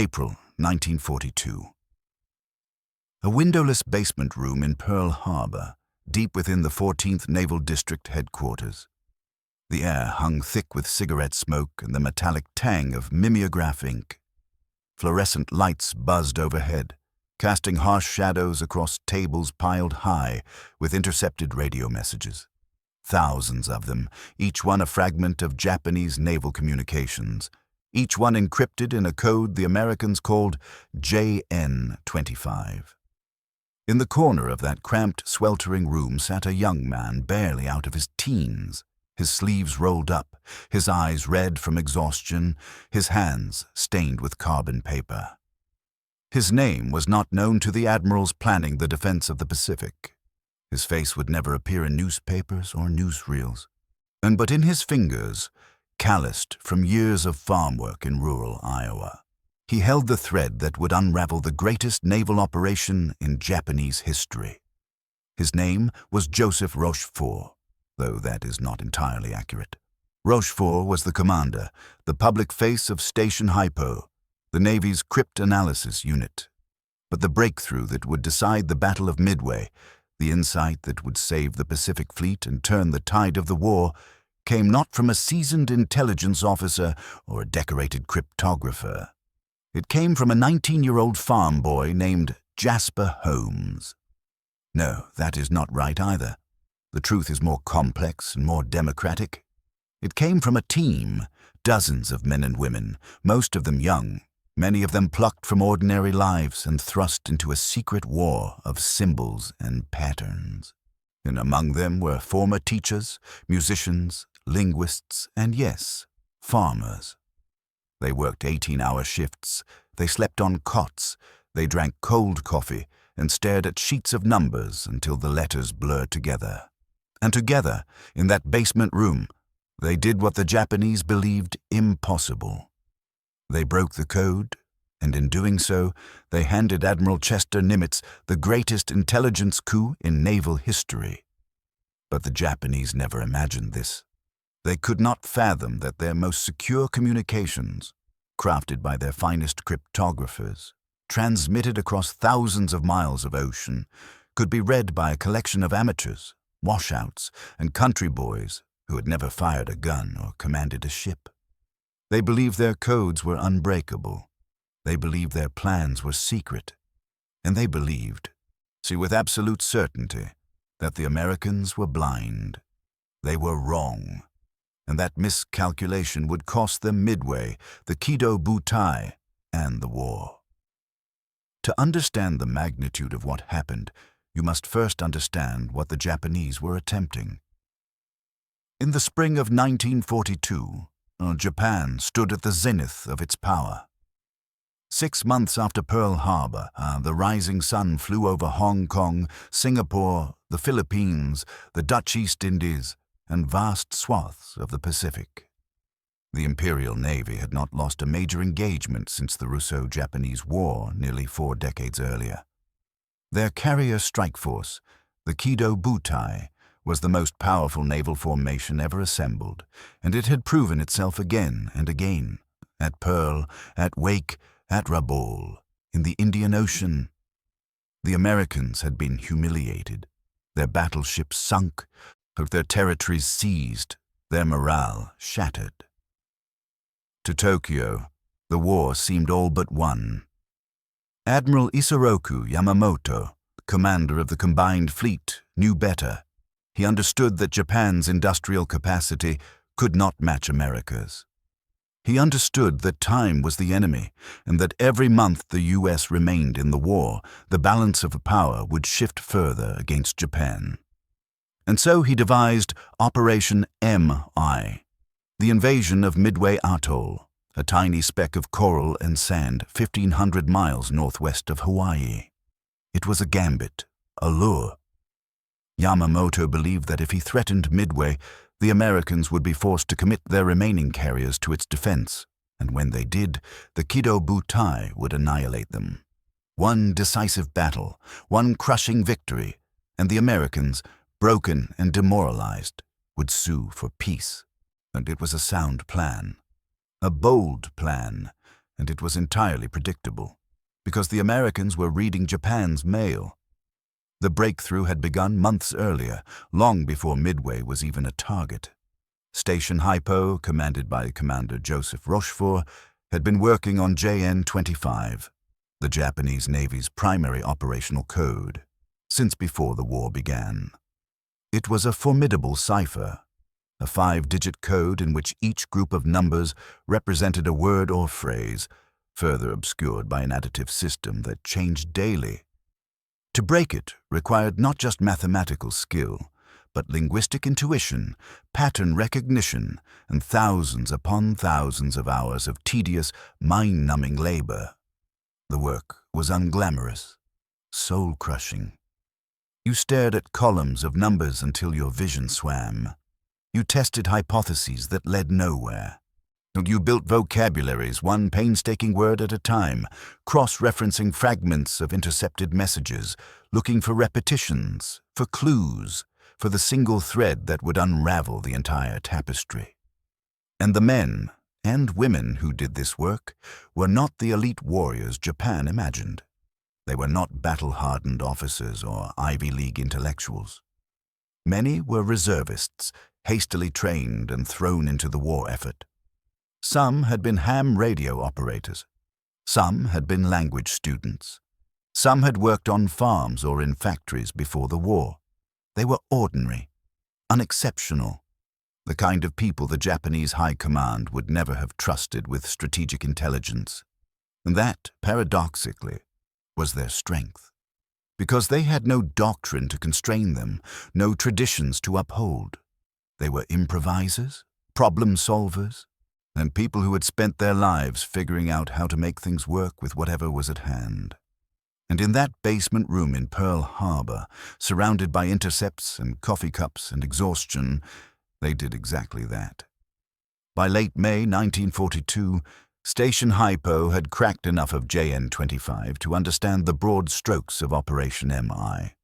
April 1942. A windowless basement room in Pearl Harbor, deep within the 14th Naval District headquarters. The air hung thick with cigarette smoke and the metallic tang of mimeograph ink. Fluorescent lights buzzed overhead, casting harsh shadows across tables piled high with intercepted radio messages. Thousands of them, each one a fragment of Japanese naval communications, each one encrypted in a code the Americans called JN-25. In the corner of that cramped, sweltering room sat a young man barely out of his teens, his sleeves rolled up, his eyes red from exhaustion, his hands stained with carbon paper. His name was not known to the admirals planning the defense of the Pacific. His face would never appear in newspapers or newsreels. But in his fingers, calloused from years of farm work in rural Iowa, he held the thread that would unravel the greatest naval operation in Japanese history. His name was Joseph Rochefort, though that is not entirely accurate. Rochefort was the commander, the public face of Station Hypo, the Navy's cryptanalysis unit. But the breakthrough that would decide the Battle of Midway, the insight that would save the Pacific Fleet and turn the tide of the war, came not from a seasoned intelligence officer or a decorated cryptographer. It came from a 19-year-old farm boy named Jasper Holmes. No, that is not right either. The truth is more complex and more democratic. It came from a team, dozens of men and women, most of them young, many of them plucked from ordinary lives and thrust into a secret war of symbols and patterns. And among them were former teachers, musicians, linguists, and yes, farmers. They worked 18-hour shifts, they slept on cots, they drank cold coffee and stared at sheets of numbers until the letters blurred together. And together, in that basement room, they did what the Japanese believed impossible. They broke the code, and in doing so, they handed Admiral Chester Nimitz the greatest intelligence coup in naval history. But the Japanese never imagined this. They could not fathom that their most secure communications, crafted by their finest cryptographers, transmitted across thousands of miles of ocean, could be read by a collection of amateurs, washouts, and country boys who had never fired a gun or commanded a ship. They believed their codes were unbreakable. They believed their plans were secret. And they believed, with absolute certainty, that the Americans were blind. They were wrong. And that miscalculation would cost them Midway, the Kido Butai, and the war. To understand the magnitude of what happened, you must first understand what the Japanese were attempting. In the spring of 1942, Japan stood at the zenith of its power. 6 months after Pearl Harbor, the rising sun flew over Hong Kong, Singapore, the Philippines, the Dutch East Indies, and vast swaths of the Pacific. The Imperial Navy had not lost a major engagement since the Russo-Japanese War nearly 4 decades earlier. Their carrier strike force, the Kido Butai, was the most powerful naval formation ever assembled, and it had proven itself again and again, at Pearl, at Wake, at Rabaul, in the Indian Ocean. The Americans had been humiliated, their battleships sunk, their territories seized, their morale shattered. To Tokyo, the war seemed all but won. Admiral Isoroku Yamamoto, commander of the combined fleet, knew better. He understood that Japan's industrial capacity could not match America's. He understood that time was the enemy, and that every month the U.S. remained in the war, the balance of power would shift further against Japan. And so he devised Operation M.I., the invasion of Midway Atoll, a tiny speck of coral and sand 1,500 miles northwest of Hawaii. It was a gambit, a lure. Yamamoto believed that if he threatened Midway, the Americans would be forced to commit their remaining carriers to its defense, and when they did, the Kido Butai would annihilate them. One decisive battle, one crushing victory, and the Americans, broken and demoralized, would sue for peace. And it was a sound plan, a bold plan, and it was entirely predictable, because the Americans were reading Japan's mail. The breakthrough had begun months earlier, long before Midway was even a target. Station Hypo, commanded by Commander Joseph Rochefort, had been working on JN-25, the Japanese Navy's primary operational code, since before the war began. It was a formidable cipher, a 5-digit code in which each group of numbers represented a word or phrase, further obscured by an additive system that changed daily. To break it required not just mathematical skill, but linguistic intuition, pattern recognition, and thousands upon thousands of hours of tedious, mind-numbing labor. The work was unglamorous, soul-crushing. You stared at columns of numbers until your vision swam. You tested hypotheses that led nowhere. You built vocabularies, one painstaking word at a time, cross-referencing fragments of intercepted messages, looking for repetitions, for clues, for the single thread that would unravel the entire tapestry. And the men and women who did this work were not the elite warriors Japan imagined. They were not battle-hardened officers or Ivy League intellectuals. Many were reservists, hastily trained and thrown into the war effort. Some had been ham radio operators. Some had been language students. Some had worked on farms or in factories before the war. They were ordinary, unexceptional, the kind of people the Japanese High Command would never have trusted with strategic intelligence. And that, paradoxically, was their strength, because they had no doctrine to constrain them, no traditions to uphold. They were improvisers, problem solvers, and people who had spent their lives figuring out how to make things work with whatever was at hand. And in that basement room in Pearl Harbor, surrounded by intercepts and coffee cups and exhaustion, they did exactly that. By late May 1942, Station Hypo had cracked enough of JN-25 to understand the broad strokes of Operation MI.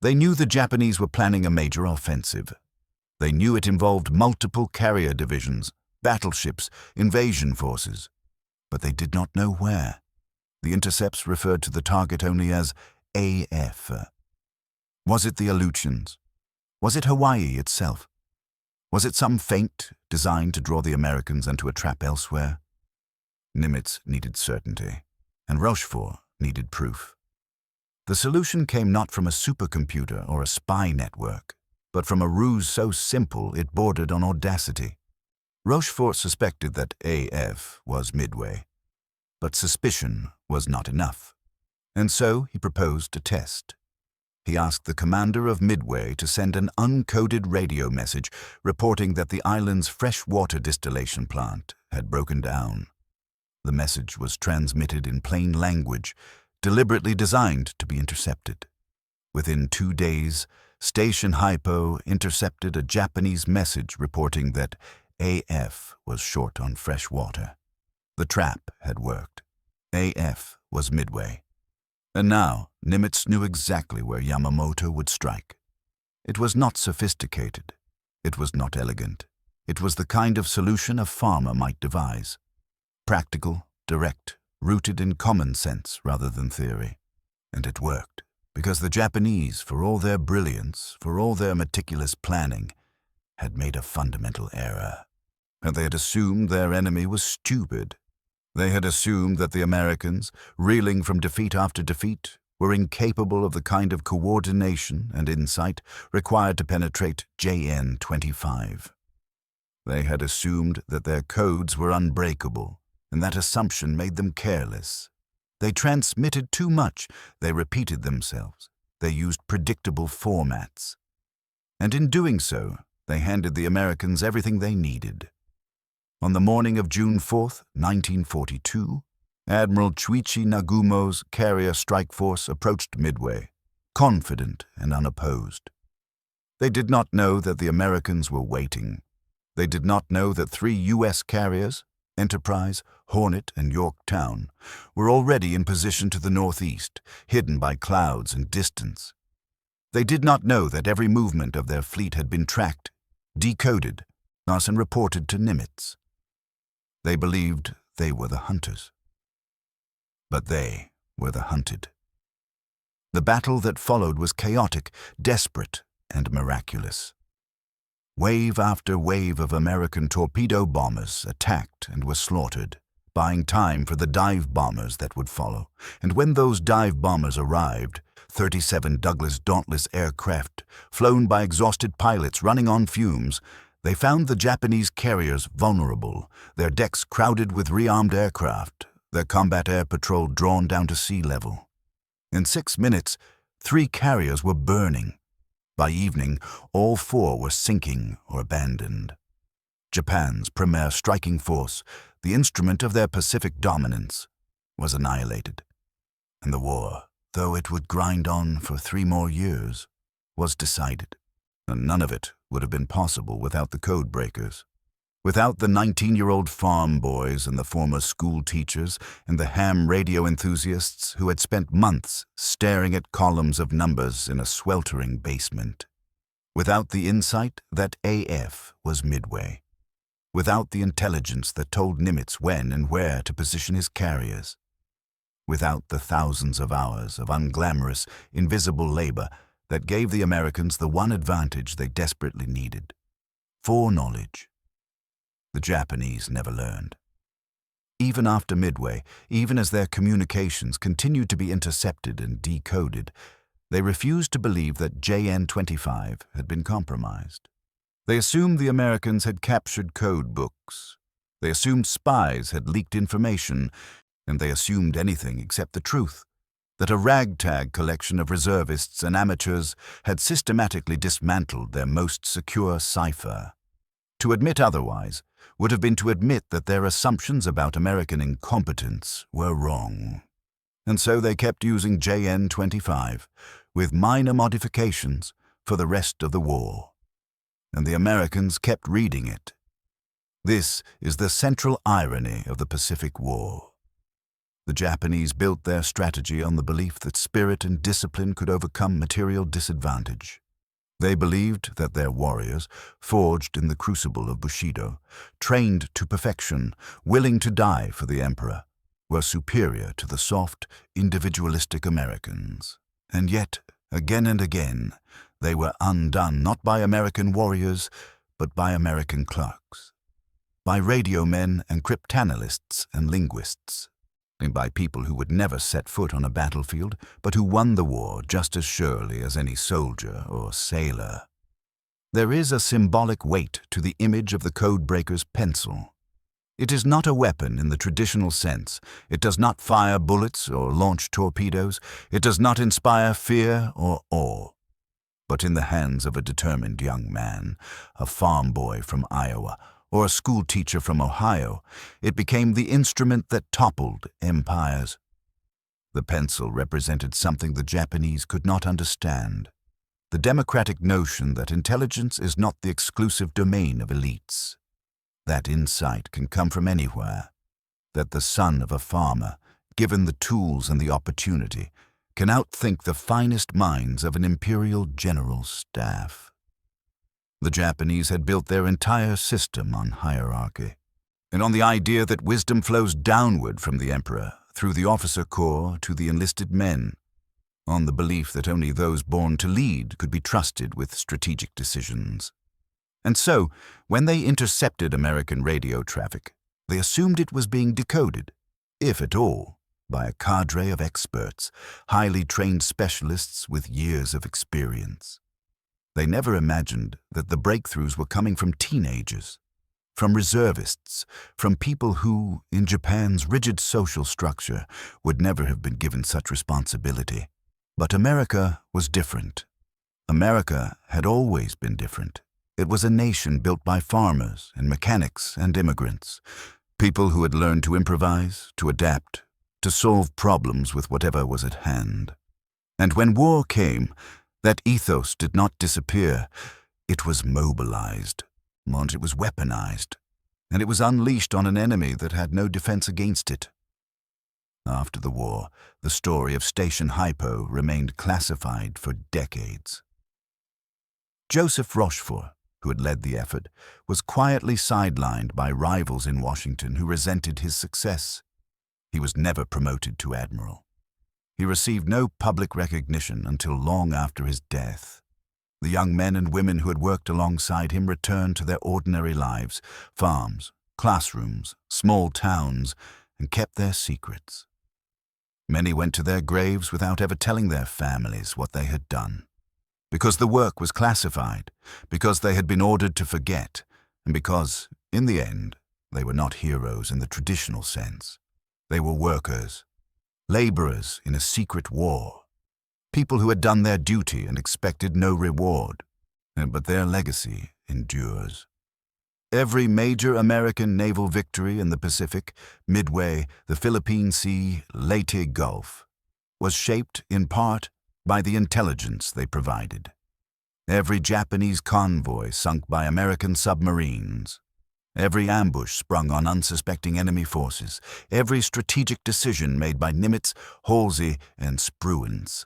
They knew the Japanese were planning a major offensive. They knew it involved multiple carrier divisions, battleships, invasion forces. But they did not know where. The intercepts referred to the target only as AF. Was it the Aleutians? Was it Hawaii itself? Was it some feint designed to draw the Americans into a trap elsewhere? Nimitz needed certainty, and Rochefort needed proof. The solution came not from a supercomputer or a spy network, but from a ruse so simple it bordered on audacity. Rochefort suspected that AF was Midway, but suspicion was not enough, and so he proposed a test. He asked the commander of Midway to send an uncoded radio message reporting that the island's freshwater distillation plant had broken down. The message was transmitted in plain language, deliberately designed to be intercepted. Within 2 days, Station Hypo intercepted a Japanese message reporting that AF was short on fresh water. The trap had worked. AF was Midway. And now Nimitz knew exactly where Yamamoto would strike. It was not sophisticated. It was not elegant. It was the kind of solution a farmer might devise. Practical, direct, rooted in common sense rather than theory. And it worked, because the Japanese, for all their brilliance, for all their meticulous planning, had made a fundamental error. And they had assumed their enemy was stupid. They had assumed that the Americans, reeling from defeat after defeat, were incapable of the kind of coordination and insight required to penetrate JN-25. They had assumed that their codes were unbreakable, and that assumption made them careless. They transmitted too much. They repeated themselves. They used predictable formats. And in doing so, they handed the Americans everything they needed. On the morning of June 4th, 1942, Admiral Chuichi Nagumo's carrier strike force approached Midway, confident and unopposed. They did not know that the Americans were waiting. They did not know that 3 U.S. carriers, Enterprise, Hornet, and Yorktown, were already in position to the northeast, hidden by clouds and distance. They did not know that every movement of their fleet had been tracked, decoded, and reported to Nimitz. They believed they were the hunters. But they were the hunted. The battle that followed was chaotic, desperate, and miraculous. Wave after wave of American torpedo bombers attacked and were slaughtered, buying time for the dive bombers that would follow. And when those dive bombers arrived, 37 Douglas Dauntless aircraft, flown by exhausted pilots running on fumes, they found the Japanese carriers vulnerable, their decks crowded with rearmed aircraft, their combat air patrol drawn down to sea level. In 6 minutes, 3 carriers were burning. By evening, all 4 were sinking or abandoned. Japan's premier striking force, the instrument of their Pacific dominance, was annihilated. And the war, though it would grind on for 3 more years, was decided. And none of it would have been possible without the Codebreakers. Without the 19-year-old farm boys and the former school teachers and the ham radio enthusiasts who had spent months staring at columns of numbers in a sweltering basement. Without the insight that AF was Midway. Without the intelligence that told Nimitz when and where to position his carriers. Without the thousands of hours of unglamorous, invisible labor that gave the Americans the one advantage they desperately needed: foreknowledge. The Japanese never learned. Even after Midway, even as their communications continued to be intercepted and decoded, they refused to believe that JN-25 had been compromised. They assumed the Americans had captured code books. They assumed spies had leaked information, and they assumed anything except the truth, that a ragtag collection of reservists and amateurs had systematically dismantled their most secure cipher. To admit otherwise would have been to admit that their assumptions about American incompetence were wrong. And so they kept using JN-25, with minor modifications, for the rest of the war. And the Americans kept reading it. This is the central irony of the Pacific War. The Japanese built their strategy on the belief that spirit and discipline could overcome material disadvantage. They believed that their warriors, forged in the crucible of Bushido, trained to perfection, willing to die for the emperor, were superior to the soft, individualistic Americans. And yet, again and again, they were undone not by American warriors, but by American clerks, by radio men and cryptanalysts and linguists, and by people who would never set foot on a battlefield, but who won the war just as surely as any soldier or sailor. There is a symbolic weight to the image of the Codebreakers' pencil. It is not a weapon in the traditional sense. It does not fire bullets or launch torpedoes. It does not inspire fear or awe. But in the hands of a determined young man, a farm boy from Iowa, or a school teacher from Ohio, it became the instrument that toppled empires. The pencil represented something the Japanese could not understand: the democratic notion that intelligence is not the exclusive domain of elites, that insight can come from anywhere, that the son of a farmer, given the tools and the opportunity, can outthink the finest minds of an imperial general staff. The Japanese had built their entire system on hierarchy, and on the idea that wisdom flows downward from the emperor, through the officer corps to the enlisted men, on the belief that only those born to lead could be trusted with strategic decisions. And so, when they intercepted American radio traffic, they assumed it was being decoded, if at all, by a cadre of experts, highly trained specialists with years of experience. They never imagined that the breakthroughs were coming from teenagers, from reservists, from people who, in Japan's rigid social structure, would never have been given such responsibility. But America was different. America had always been different. It was a nation built by farmers and mechanics and immigrants, people who had learned to improvise, to adapt, to solve problems with whatever was at hand. And when war came, that ethos did not disappear. It was mobilized, and it was weaponized, and it was unleashed on an enemy that had no defense against it. After the war, the story of Station Hypo remained classified for decades. Joseph Rochefort, who had led the effort, was quietly sidelined by rivals in Washington who resented his success. He was never promoted to admiral. He received no public recognition until long after his death. The young men and women who had worked alongside him returned to their ordinary lives, farms, classrooms, small towns, and kept their secrets. Many went to their graves without ever telling their families what they had done. Because the work was classified, because they had been ordered to forget, and because, in the end, they were not heroes in the traditional sense. They were workers, laborers in a secret war, people who had done their duty and expected no reward, but their legacy endures. Every major American naval victory in the Pacific, Midway, the Philippine Sea, Leyte Gulf, was shaped in part by the intelligence they provided. Every Japanese convoy sunk by American submarines, every ambush sprung on unsuspecting enemy forces, every strategic decision made by Nimitz, Halsey, and Spruance.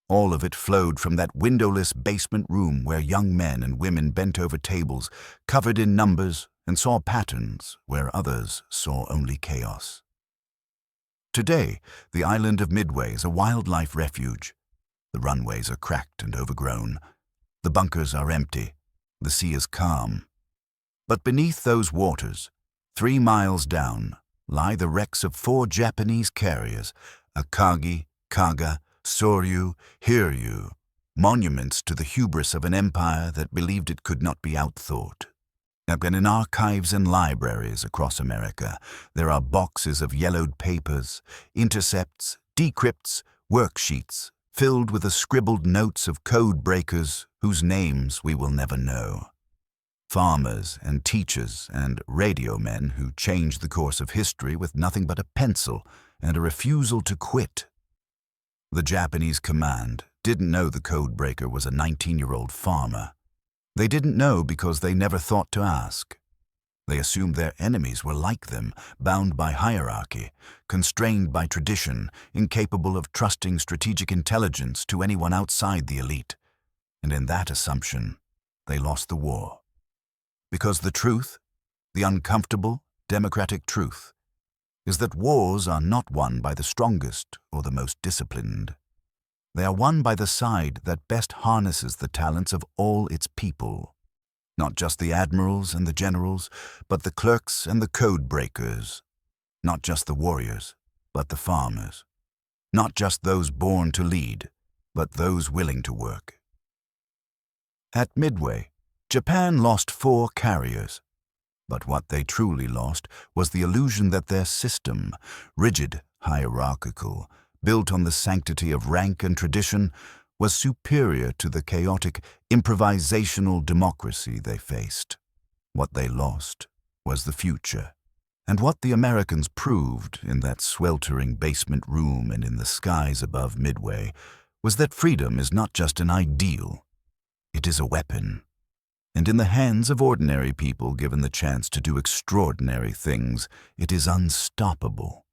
All of it flowed from that windowless basement room where young men and women bent over tables, covered in numbers, and saw patterns where others saw only chaos. Today, the island of Midway is a wildlife refuge. The runways are cracked and overgrown. The bunkers are empty. The sea is calm. But beneath those waters, 3 miles down, lie the wrecks of 4 Japanese carriers, Akagi, Kaga, Soryu, Hiryu, monuments to the hubris of an empire that believed it could not be outthought. And in archives and libraries across America, there are boxes of yellowed papers, intercepts, decrypts, worksheets, filled with the scribbled notes of codebreakers whose names we will never know. Farmers and teachers and radio men who changed the course of history with nothing but a pencil and a refusal to quit. The Japanese command didn't know the codebreaker was a 19-year-old farmer. They didn't know because they never thought to ask. They assumed their enemies were like them, bound by hierarchy, constrained by tradition, incapable of trusting strategic intelligence to anyone outside the elite. And in that assumption, they lost the war. Because the truth, the uncomfortable, democratic truth, is that wars are not won by the strongest or the most disciplined. They are won by the side that best harnesses the talents of all its people. Not just the admirals and the generals, but the clerks and the code breakers. Not just the warriors, but the farmers. Not just those born to lead, but those willing to work. At Midway, Japan lost 4 carriers. But what they truly lost was the illusion that their system, rigid, hierarchical, built on the sanctity of rank and tradition, was superior to the chaotic, improvisational democracy they faced. What they lost was the future. And what the Americans proved in that sweltering basement room and in the skies above Midway was that freedom is not just an ideal, it is a weapon. And in the hands of ordinary people given the chance to do extraordinary things, it is unstoppable.